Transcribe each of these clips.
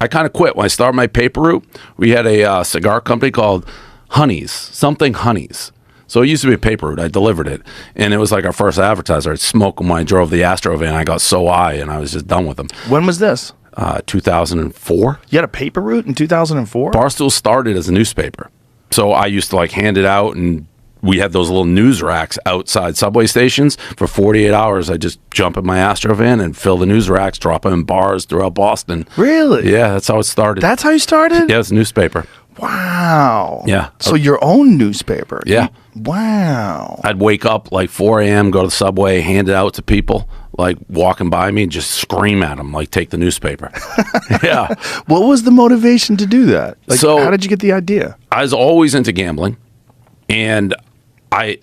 I kind of quit. When I started my paper route, we had a cigar company called Honeys, something Honeys. So it used to be a paper route. I delivered it, and it was like our first advertiser. I'd smoke them when I drove the Astro van. I got so high, and I was just done with them. When was this? 2004. You had a paper route in 2004? Barstool started as a newspaper. So I used to like hand it out, and we had those little news racks outside subway stations. For 48 hours, I just jump in my Astro van and fill the news racks, drop them in bars throughout Boston. Really? Yeah, that's how it started. That's how you started? Yeah, it's a newspaper. Wow. Yeah. So your own newspaper? Yeah. Wow. I'd wake up like 4 a.m., go to the subway, hand it out to people, like walking by me, and just scream at them, like, take the newspaper. Yeah. What was the motivation to do that? Like, So- how did you get the idea? I was always into gambling, and I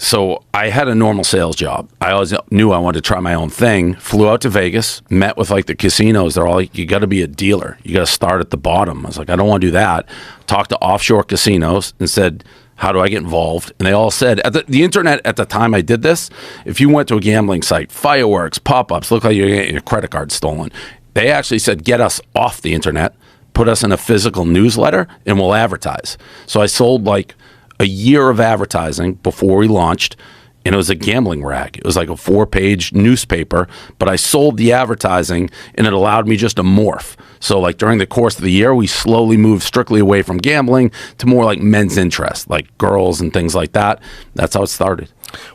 had a normal sales job. I always knew I wanted to try my own thing. Flew out to Vegas, met with like the casinos. They're all like, you got to be a dealer. You got to start at the bottom. I was like, I don't want to do that. Talked to offshore casinos and said, how do I get involved? And they all said, the internet at the time I did this, if you went to a gambling site, fireworks, pop-ups, look like you're getting your credit card stolen. They actually said, get us off the internet, put us in a physical newsletter, and we'll advertise. So I sold like a year of advertising before we launched, and it was a gambling rag. It was like a 4-page newspaper, but I sold the advertising, and it allowed me just to morph. So like during the course of the year, we slowly moved strictly away from gambling to more like men's interest, like girls and things like that. That's how it started.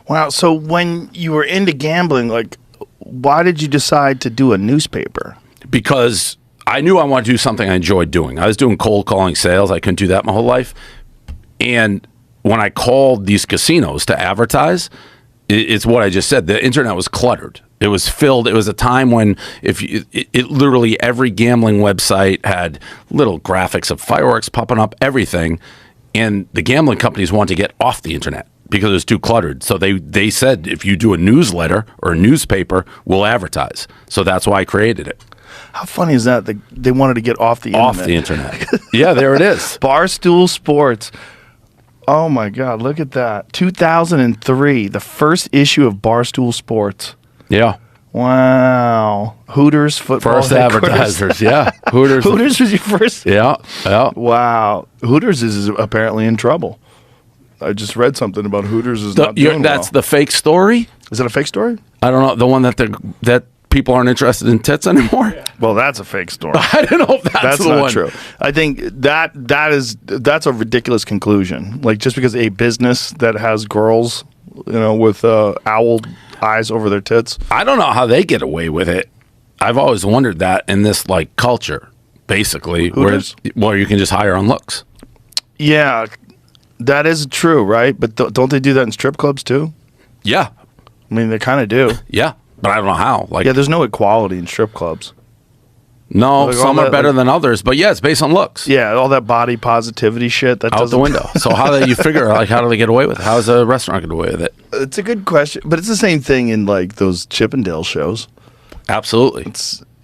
Wow. So when you were into gambling, like, why did you decide to do a newspaper? Because I knew I wanted to do something I enjoyed doing. I was doing cold calling sales. I couldn't do that my whole life. And when I called these casinos to advertise, it's what I just said. The internet was cluttered. It was filled. It was a time when it literally every gambling website had little graphics of fireworks popping up, everything. And the gambling companies wanted to get off the internet because it was too cluttered. So they said, if you do a newsletter or a newspaper, we'll advertise. So that's why I created it. How funny is that? They wanted to get off the internet. Off the internet. Yeah, there it is. Barstool Sports. Oh my God, look at that. 2003, the first issue of Barstool Sports. Yeah. Wow. Hooters football First headquarters. advertisers, yeah. Hooters. Hooters was your first? Yeah, yeah. Wow. Hooters is apparently in trouble. I just read something about Hooters is not doing That's well. the fake story? Is it a fake story? I don't know. The one that people aren't interested in tits anymore? Well, that's a fake story. I don't know if that's the not one. true. I think that's a ridiculous conclusion. Like, just because a business that has girls, with owl eyes over their tits. I don't know how they get away with it. I've always wondered that in this like culture, basically, where you can just hire on looks. Yeah, that is true, right? But don't they do that in strip clubs too? Yeah. I mean, they kind of do. Yeah, but I don't know how. Like, Yeah, there's no equality in strip clubs. no, like some all are that, better like- than others, but yeah, it's based on looks. Yeah, all that body positivity shit. That Out doesn't the window. So how do you figure, like, how do they get away with it? How does a restaurant get away with it? It's a good question, but it's the same thing in like those Chippendale shows. Absolutely.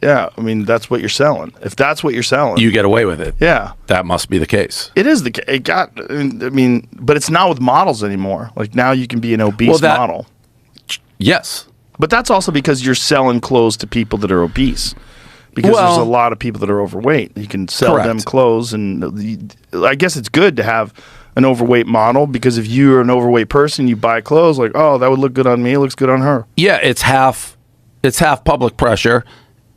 Yeah, I mean, that's what you're selling. If that's what you're selling, You get away with it. yeah, That must be the case. it is but it's not with models anymore. Like, now you can be an obese model. Yes. But that's also because you're selling clothes to people that are obese. Because Well- there's a lot of people that are overweight. You can sell them Correct. clothes, and I guess it's good to have an overweight model, because if you're an overweight person, you buy clothes like, oh, that would look good on me, it looks good on her. Yeah, it's half public pressure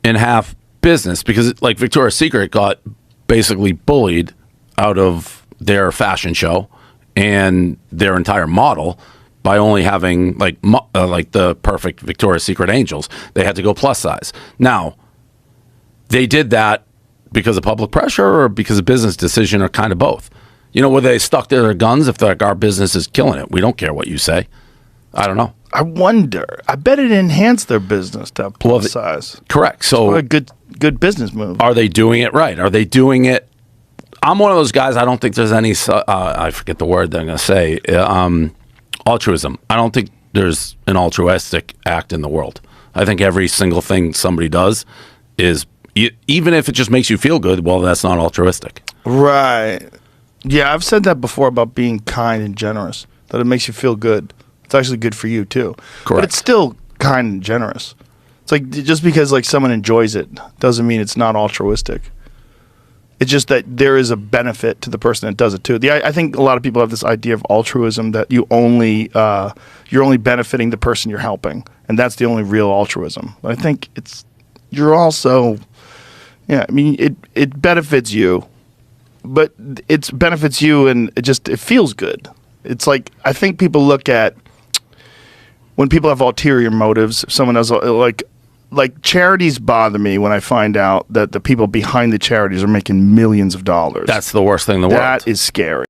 and half business, because like Victoria's Secret got basically bullied out of their fashion show and their entire model by only having like the perfect Victoria's Secret angels. They had to go plus size. Now, they did that because of public pressure or because of business decision, or kind of both. Were they stuck to their guns? If they're like, our business is killing it, we don't care what you say. I don't know. I wonder. I bet it enhanced their business to have plus size. Correct. So What a good business move. are they doing it right? Are they doing it? I'm one of those guys. I don't think there's any. I forget the word that I'm going to say. Altruism. I don't think there's an altruistic act in the world. I think every single thing somebody does is, even if it just makes you feel good, well, that's not altruistic. Right. Yeah, I've said that before about being kind and generous, that it makes you feel good. It's actually good for you too. But Correct. it's still kind and generous. It's like, just because like someone enjoys it doesn't mean it's not altruistic. It's just that there is a benefit to the person that does it too. I think a lot of people have this idea of altruism that you're only benefiting the person you're helping, and that's the only real altruism. But I think you're also, I mean, it benefits you, but it benefits you, and it feels good. It's like, I think people look at when people have ulterior motives. If someone has like charities bother me when I find out that the people behind the charities are making millions of dollars. That's the worst thing in the world. That is scary.